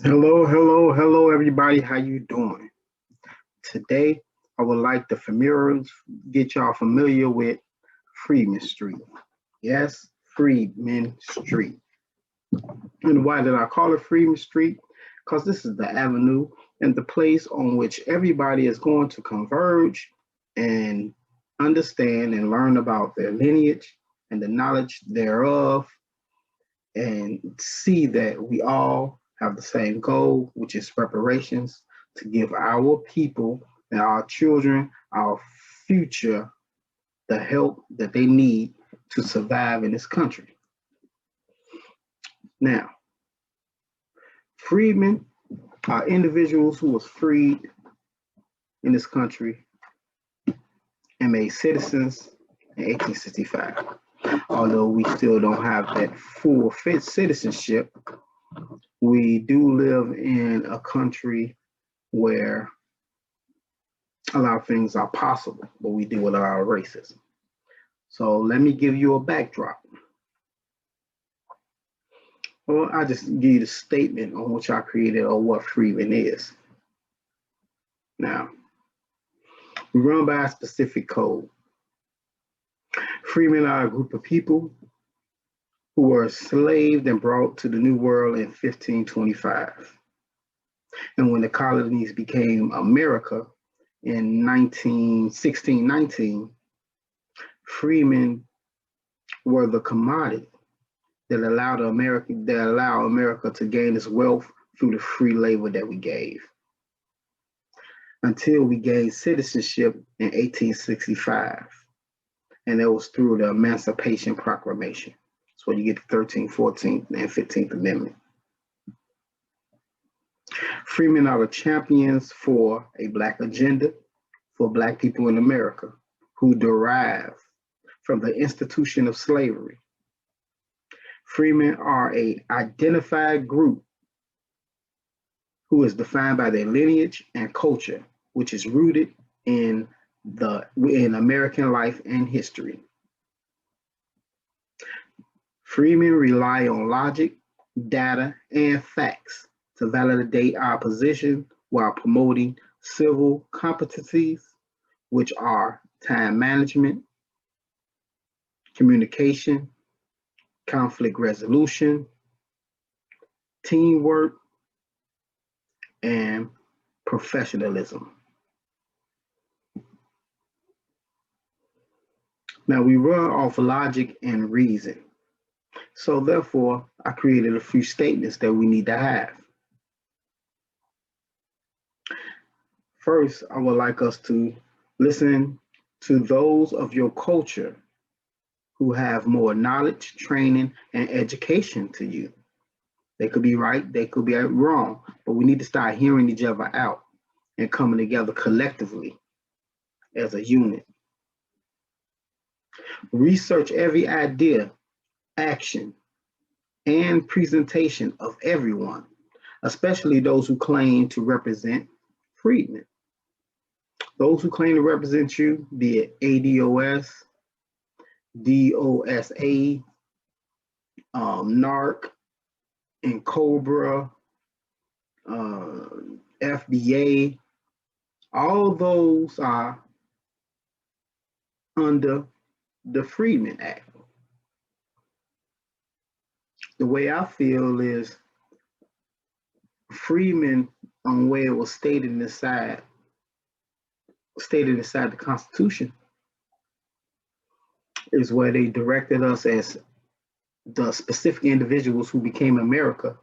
Hello, hello, hello, everybody. How you doing? Today, I would like to get y'all familiar with Freedmen Street. Yes, Freedmen Street. And why did I call it Freedmen Street? Because this is the avenue and the place on which everybody is going to converge and understand and learn about their lineage and the knowledge thereof and see that we all have the same goal, which is reparations to give our people and our children, our future, the help that they need to survive in this country. Now, freedmen are individuals who was freed in this country and made citizens in 1865. Although we still don't have that full fit citizenship, we do live in a country where a lot of things are possible, but we deal with a lot of racism. So let me give you a backdrop. Well, I just give you the statement on which I created or what freedmen is. Now, we run by a specific code. Freemen are a group of people who were enslaved and brought to the New World in 1525. And when the colonies became America in 1619, freemen were the commodity that allowed America to gain its wealth through the free labor that we gave. Until we gained citizenship in 1865. And that was through the Emancipation Proclamation. So you get the 13th, 14th, and 15th Amendment. Freemen are the champions for a Black agenda for Black people in America who derive from the institution of slavery. Freemen are a identified group who is defined by their lineage and culture, which is rooted in American life and history. Freemen rely on logic, data, and facts to validate our position while promoting civil competencies, which are time management, communication, conflict resolution, teamwork, and professionalism. Now we run off logic and reason. So therefore, I created a few statements that we need to have. First, I would like us to listen to those of your culture who have more knowledge, training, and education to you. They could be right, they could be wrong, but we need to start hearing each other out and coming together collectively as a unit. Research every idea, action, and presentation of everyone, especially those who claim to represent freedmen. Those who claim to represent you, be it ADOS, DOSA, NARC, and Cobra, FBA, all those are under the Freedmen Act. The way I feel is freedmen, on where it was stated inside the Constitution, is where they directed us as the specific individuals who became American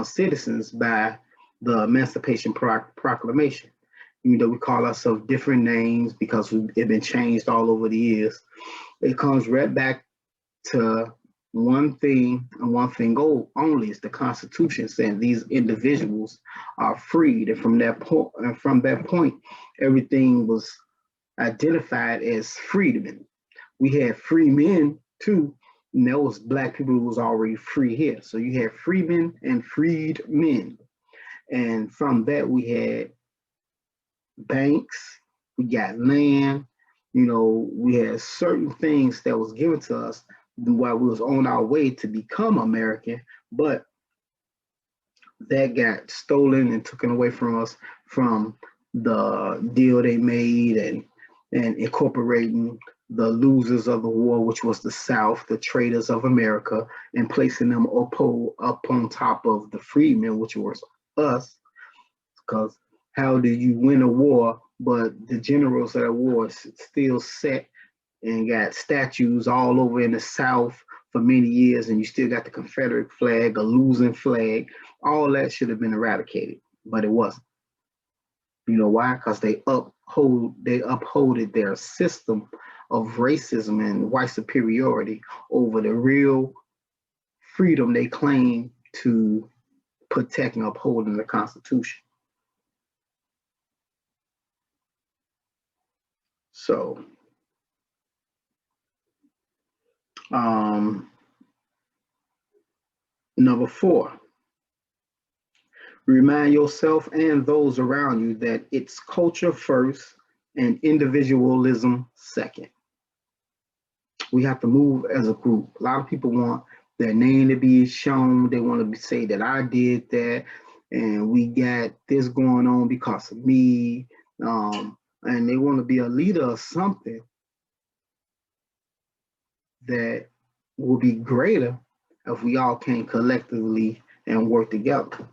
citizens by the Emancipation Proclamation. You know, we call ourselves different names because it's been changed all over the years. It comes right back to one thing and one thing only is the Constitution saying these individuals are freed. And from that point, everything was identified as freedmen. We had free men too, and that was Black people who was already free here. So you had freemen and freed men. And from that we had banks, we got land, we had certain things that was given to us while we was on our way to become American, but that got stolen and taken away from us from the deal they made and incorporating the losers of the war, which was the South, the traitors of America, and placing them up on top of the freedmen, which was us. Because how do you win a war, but the generals of that war still set and got statues all over in the South for many years, and you still got the Confederate flag, a losing flag. All that should have been eradicated, but it wasn't. You know why? Because they upholded their system of racism and white superiority over the real freedom they claim to protect and uphold in the Constitution. So, number 4, remind yourself and those around you that it's culture first and individualism second. We have to move as a group. A lot of people want their name to be shown. They want to say that I did that and we got this going on because of me. And they want to be a leader of something that will be greater if we all came collectively and work together.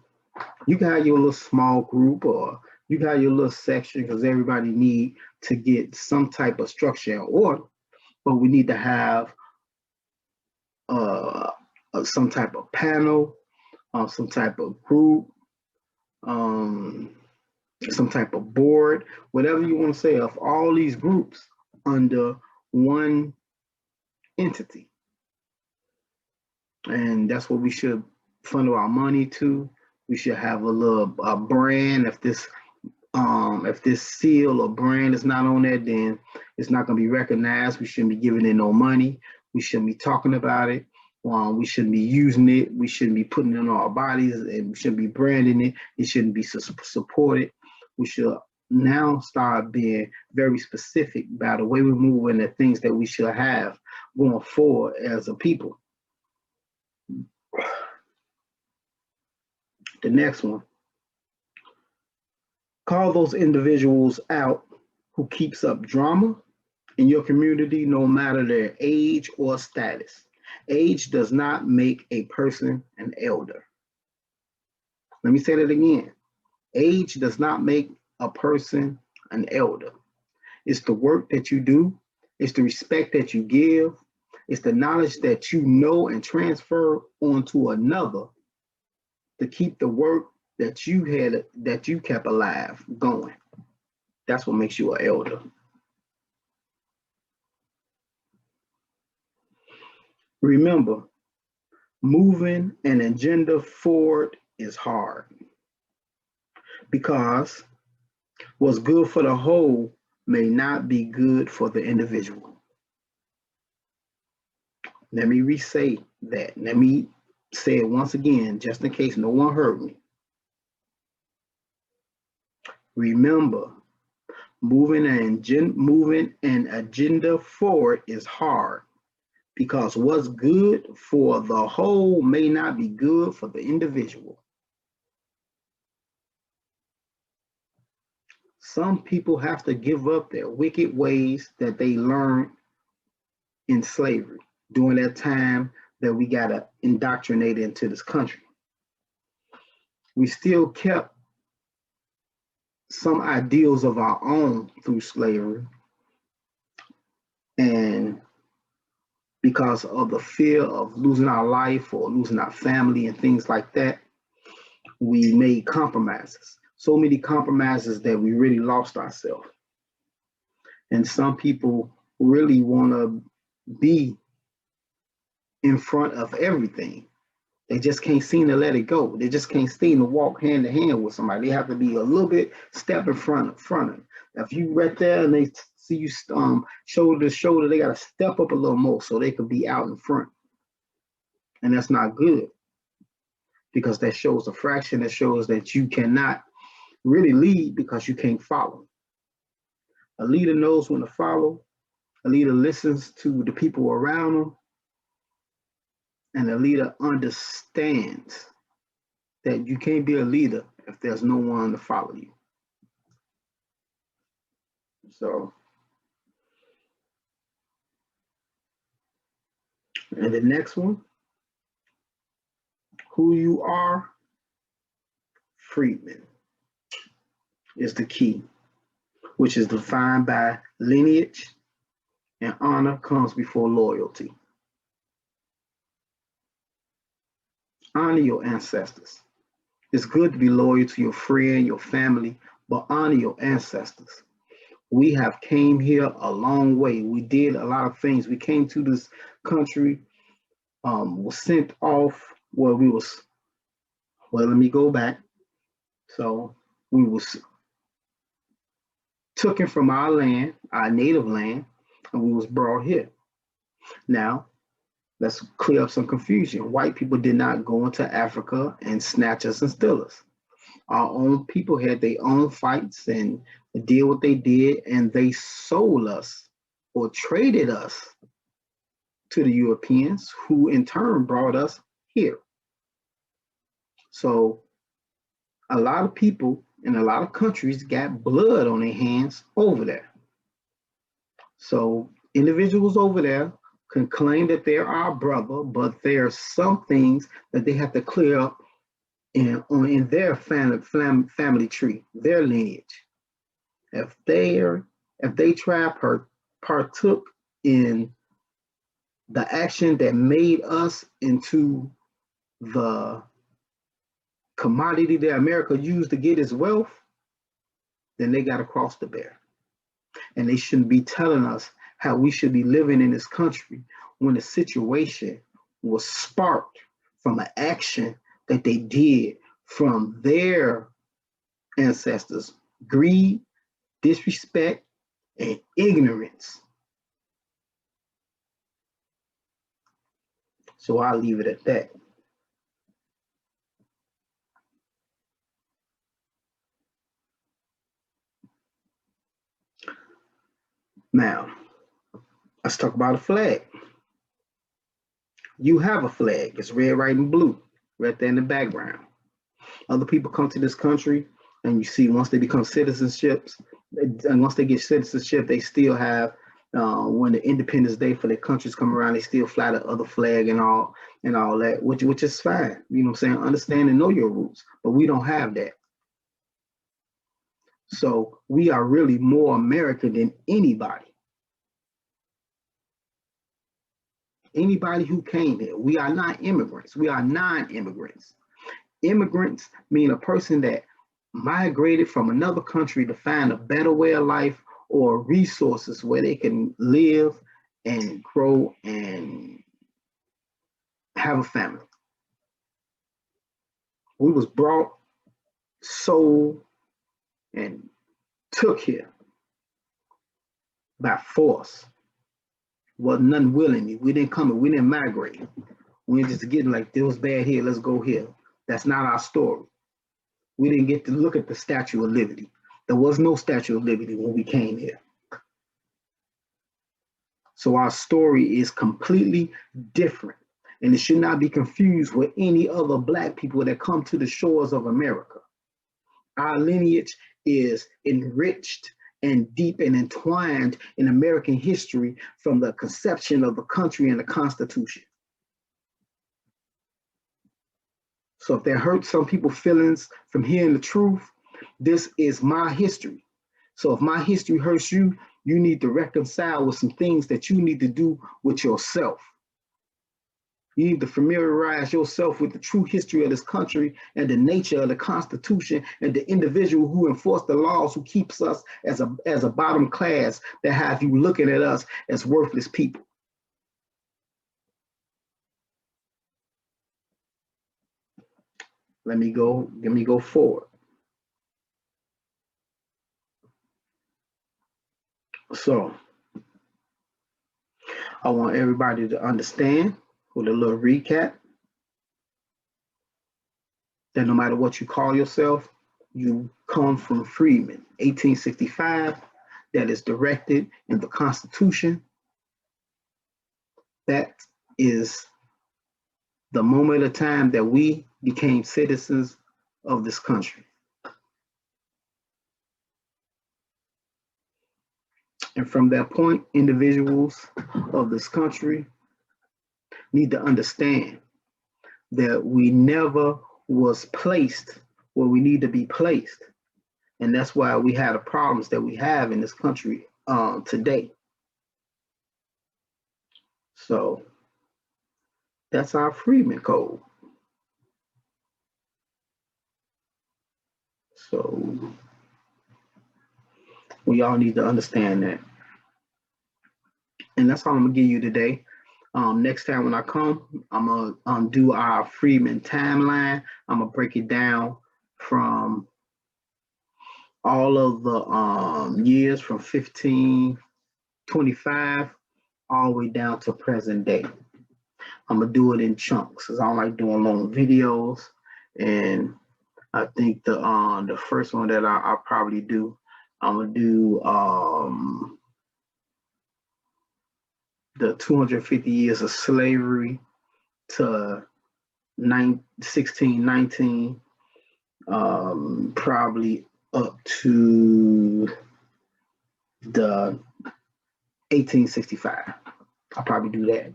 You can have your little small group or you can have your little section because everybody need to get some type of structure and order, but we need to have some type of panel, some type of group, some type of board, whatever you want to say, of all these groups under one entity. And that's what we should funnel our money to. We should have a brand. If this seal or brand is not on there, then it's not going to be recognized. We shouldn't be giving it no money. We shouldn't be talking about it. We shouldn't be using it. We shouldn't be putting it on our bodies, and we shouldn't be branding it. It shouldn't be supported. We should now start being very specific about the way we move and the things that we should have going forward as a people. The next one, call those individuals out who keeps up drama in your community, no matter their age or status. Age does not make a person an elder. Let me say that again. Age does not make a person an elder. It's the work that you do. It's the respect that you give. It's the knowledge that you know and transfer onto another to keep the work that you kept alive going. That's what makes you an elder. Remember, moving an agenda forward is hard because what's good for the whole may not be good for the individual. Let me re-say that. Let me say it once again, just in case no one heard me. Remember, moving an agenda forward is hard because what's good for the whole may not be good for the individual. Some people have to give up their wicked ways that they learned in slavery during that time that we got indoctrinated into this country. We still kept some ideals of our own through slavery, and because of the fear of losing our life or losing our family and things like that, we made compromises. So many compromises that we really lost ourselves. And some people really want to be in front of everything. They just can't seem to let it go. They just can't seem to walk hand to hand with somebody. They have to be a little bit step in front of them. If you right there and they see you shoulder to shoulder, they got to step up a little more so they could be out in front. And that's not good because that shows a fraction. That shows that you cannot really lead because you can't follow. A leader knows when to follow. A leader listens to the people around them. And the leader understands that you can't be a leader if there's no one to follow you. So, and the next one, who you are, freedmen, is the key, which is defined by lineage, and honor comes before loyalty. Honor your ancestors. It's good to be loyal to your friend, your family, but honor your ancestors. We have came here a long way. We did a lot of things. We came to this country, was sent off where we was, well, let me go back. So we was taken from our land, our native land, and we was brought here. Now, let's clear up some confusion. White people did not go into Africa and snatch us and steal us. Our own people had their own fights and did what they did, and they sold us or traded us to the Europeans, who in turn brought us here. So a lot of people in a lot of countries got blood on their hands over there. So individuals over there can claim that they're our brother, but there are some things that they have to clear up in their family tree, their lineage. If they partook in the action that made us into the commodity that America used to get its wealth, then they got to cross the bear. And they shouldn't be telling us how we should be living in this country when the situation was sparked from an action that they did from their ancestors: greed, disrespect, and ignorance. So I'll leave it at that. Now, let's talk about a flag. You have a flag. It's red, white, and blue right there in the background. Other people come to this country, and you see once they become citizenships, and once they get citizenship, they still have, when the Independence Day for their countries come around, they still fly the other flag and all that, which is fine. You know what I'm saying? Understand and know your roots, but we don't have that. So we are really more American than anybody. Anybody who came here. We are not immigrants. We are non-immigrants. Immigrants mean a person that migrated from another country to find a better way of life or resources where they can live and grow and have a family. We was brought, sold, and took here by force. Wasn't nothing willingly. We didn't come, we didn't migrate. We didn't just get like, it was bad here, let's go here. That's not our story. We didn't get to look at the Statue of Liberty. There was no Statue of Liberty when we came here. So our story is completely different, and it should not be confused with any other Black people that come to the shores of America. Our lineage is enriched and deep and entwined in American history from the conception of the country and the Constitution. So if that hurts some people's feelings from hearing the truth, this is my history. So if my history hurts you, you need to reconcile with some things that you need to do with yourself. You need to familiarize yourself with the true history of this country and the nature of the Constitution and the individual who enforced the laws, who keeps us as a bottom class, that have you looking at us as worthless people. Let me go forward. So I want everybody to understand, with a little recap, that no matter what you call yourself, you come from freedmen. 1865, that is directed in the Constitution. That is the moment of time that we became citizens of this country. And from that point, individuals of this country need to understand that we never was placed where we need to be placed. And that's why we have the problems that we have in this country today. So that's our Freedmen Code. So we all need to understand that. And that's all I'm gonna give you today. Next time when I come, I'm gonna do our Freedmen timeline. I'm gonna break it down from all of the years from 1525 all the way down to present day. I'm gonna do it in chunks because I don't like doing long videos. And I think the first one that I'll probably do, I'm gonna do the 250 years of slavery to 1619, probably up to the 1865. I'll probably do that.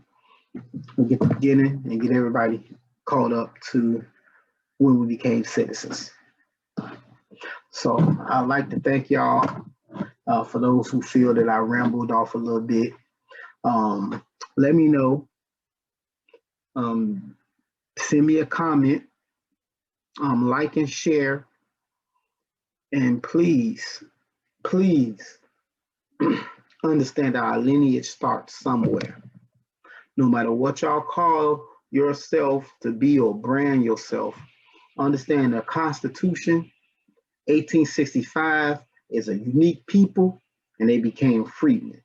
We'll get the beginning and get everybody caught up to when we became citizens. So I'd like to thank y'all for those who feel that I rambled off a little bit. Let me know. Send me a comment. Like and share. And please, please understand that our lineage starts somewhere. No matter what y'all call yourself to be or brand yourself, understand the Constitution, 1865, is a unique people and they became freedmen.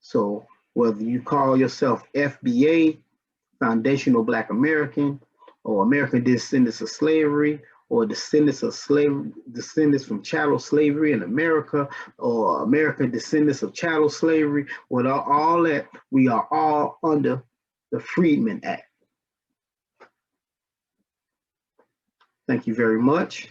So whether you call yourself FBA, Foundational Black American, or American Descendants of Slavery, or descendants from chattel slavery in America, or American descendants of chattel slavery, with all that, we are all under the Freedmen Act. Thank you very much.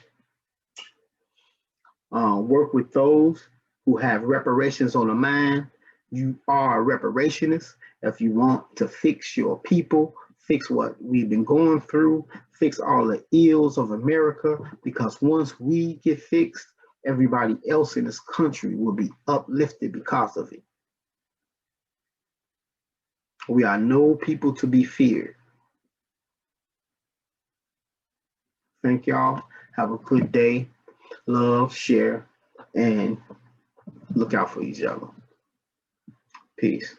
Work with those who have reparations on the mind. You are a reparationist. If you want to fix your people, fix what we've been going through, fix all the ills of America, because once we get fixed, everybody else in this country will be uplifted because of it. We are no people to be feared. Thank y'all. Have a good day. Love, share, and look out for each other. Peace.